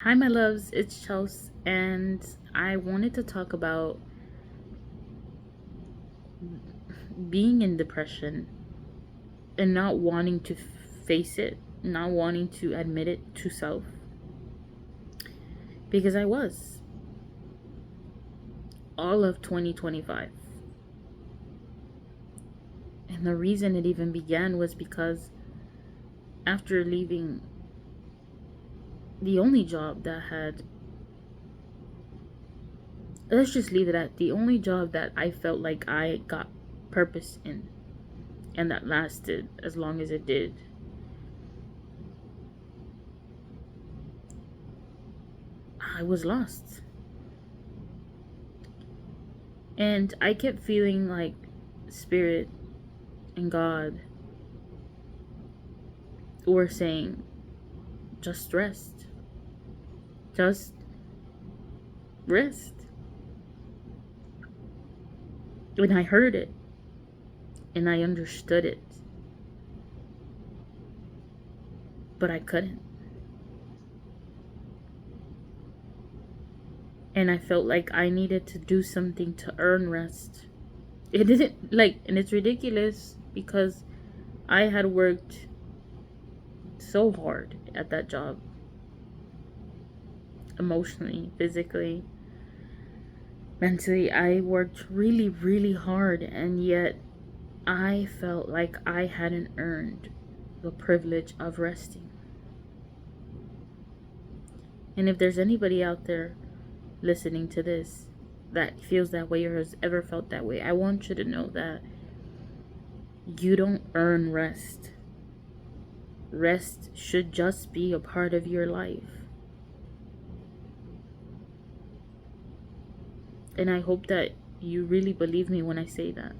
Hi, my loves, it's Chelsea, and I wanted to talk about being in depression and not wanting to face it, not wanting to admit it to self. Because I was all of 2025. And the reason it even began was because after leaving the only job that had, let's just leave it at the only job that I felt like I got purpose in and that lasted as long as it did, I was lost. And I kept feeling like Spirit and God were saying, just rest. Just rest. When I heard it and I understood it, but I couldn't. And I felt like I needed to do something to earn rest. It didn't, and it's ridiculous because I had worked so hard at that job, emotionally, physically, mentally. I worked really, really hard, and yet I felt like I hadn't earned the privilege of resting. And if there's anybody out there listening to this that feels that way or has ever felt that way, I want you to know that you don't earn rest. Rest should just be a part of your life. And I hope that you really believe me when I say that.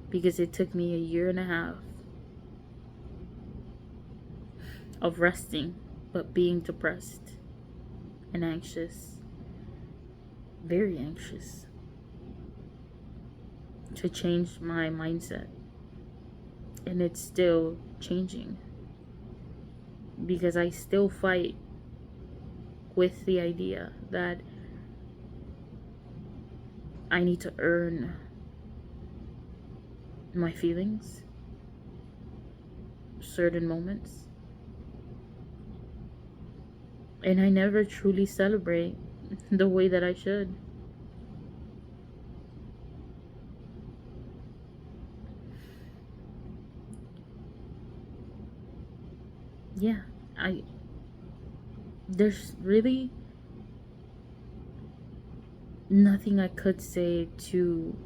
Because it took me a year and a half of resting, but being depressed and anxious, very anxious, to change my mindset. And it's still changing because I still fight with the idea that I need to earn my feelings, certain moments, and I never truly celebrate the way that I should. Yeah, I there's really nothing I could say to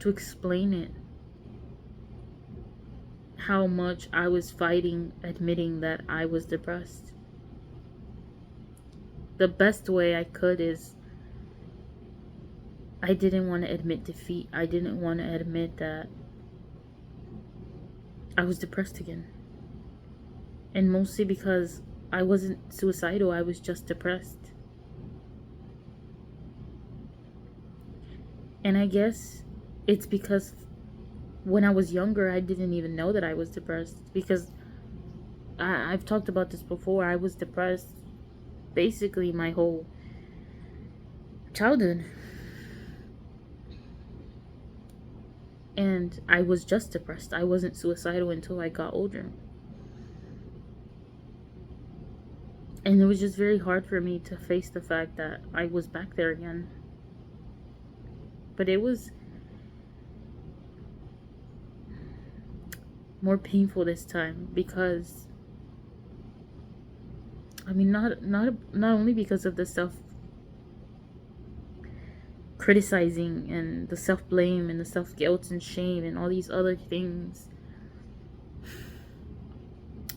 explain it. How much I was fighting admitting that I was depressed. The best way I could is I didn't want to admit defeat. I didn't want to admit that I was depressed again. And mostly because I wasn't suicidal, I was just depressed. And I guess it's because when I was younger, I didn't even know that I was depressed. Because I've talked about this before. I was depressed basically my whole childhood. And I was just depressed. I wasn't suicidal until I got older. And it was just very hard for me to face the fact that I was back there again. But it was more painful this time because I mean not only because of the self criticizing and the self blame and the self guilt and shame and all these other things,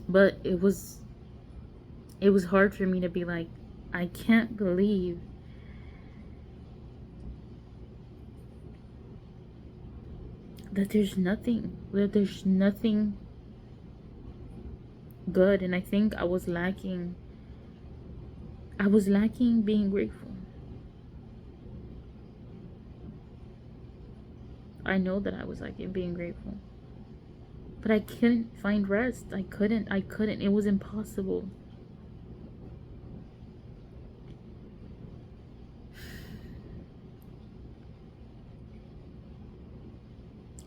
but it was hard for me to be like, I can't believe that there's nothing good. And I think I was lacking being grateful. I know that I was lacking being grateful, But I couldn't find rest. I couldn't. It was impossible.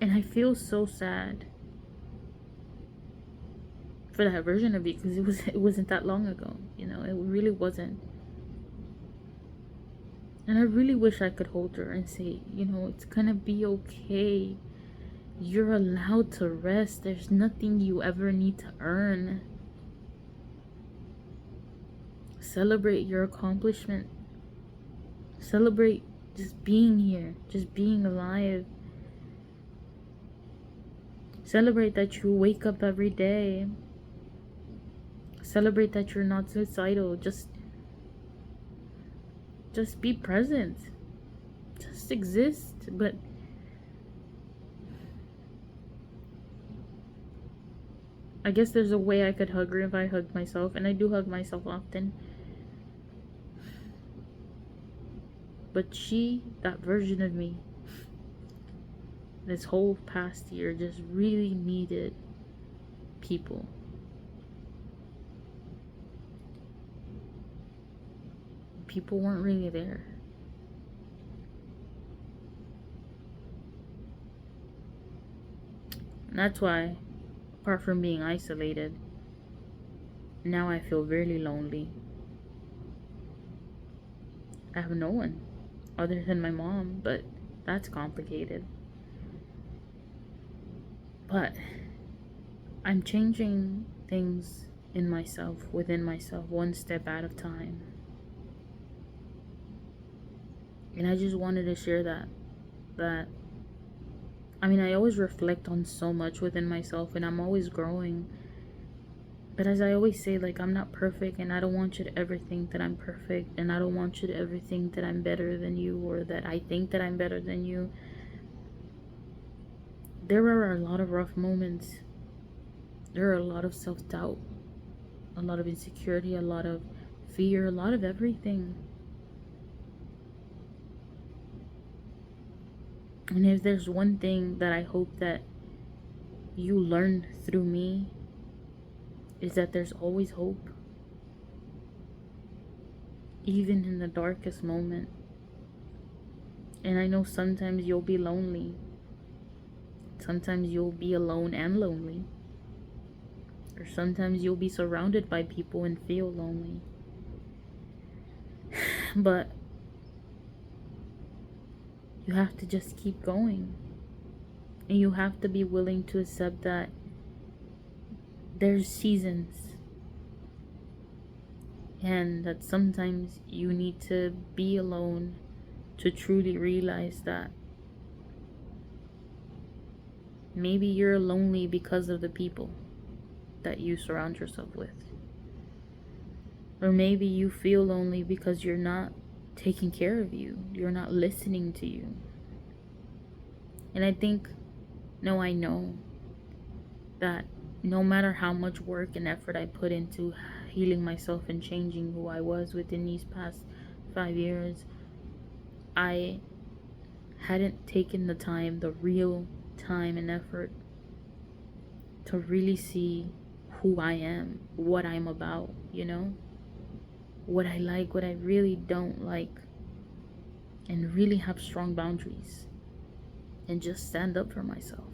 And I feel so sad for that version of me, because it wasn't that long ago. It really wasn't. And I really wish I could hold her and say, it's gonna be okay. You're allowed to rest. There's nothing you ever need to earn. Celebrate your accomplishment. Celebrate just being here, just being alive. Celebrate that you wake up every day. Celebrate that you're not suicidal. Just be present. Just exist. But I guess there's a way I could hug her if I hugged myself, and I do hug myself often. But that version of me, this whole past year, just really needed people. People weren't really there. And that's why, apart from being isolated, now I feel really lonely. I have no one other than my mom, but that's complicated. But I'm changing things in myself, within myself, one step at a time. And I just wanted to share that I always reflect on so much within myself, and I'm always growing. But as I always say, I'm not perfect, and I don't want you to ever think that I'm perfect, and I don't want you to ever think that I'm better than you, or that I think that I'm better than you. There are a lot of rough moments. There are a lot of self-doubt, a lot of insecurity, a lot of fear, a lot of everything. And if there's one thing that I hope that you learn through me, is that there's always hope. Even in the darkest moment. And I know sometimes you'll be lonely. Sometimes you'll be alone and lonely. Or sometimes you'll be surrounded by people and feel lonely. But you have to just keep going. And you have to be willing to accept that there's seasons. And that sometimes you need to be alone to truly realize that maybe you're lonely because of the people that you surround yourself with. Or maybe you feel lonely because you're not taking care of you. You're not listening to you. And I know that no matter how much work and effort I put into healing myself and changing who I was within these past 5 years, I hadn't taken the time, the real time and effort, to really see who I am, what I'm about, what I like, what I really don't like, and really have strong boundaries and just stand up for myself.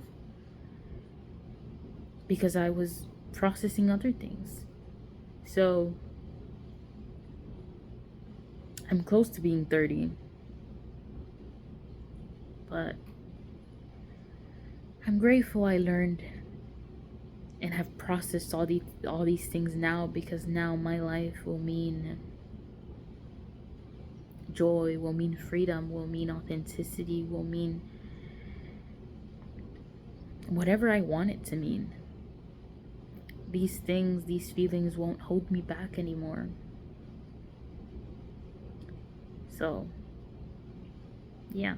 Because I was processing other things. So I'm close to being 30. But I'm grateful I learned and have processed all these things now, because now my life will mean joy, will mean freedom, will mean authenticity, will mean whatever I want it to mean. These things, these feelings won't hold me back anymore. So, yeah.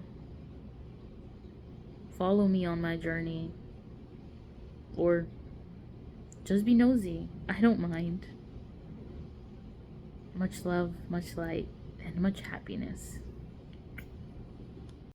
Follow me on my journey. Or just be nosy. I don't mind. Much love, much light, and much happiness.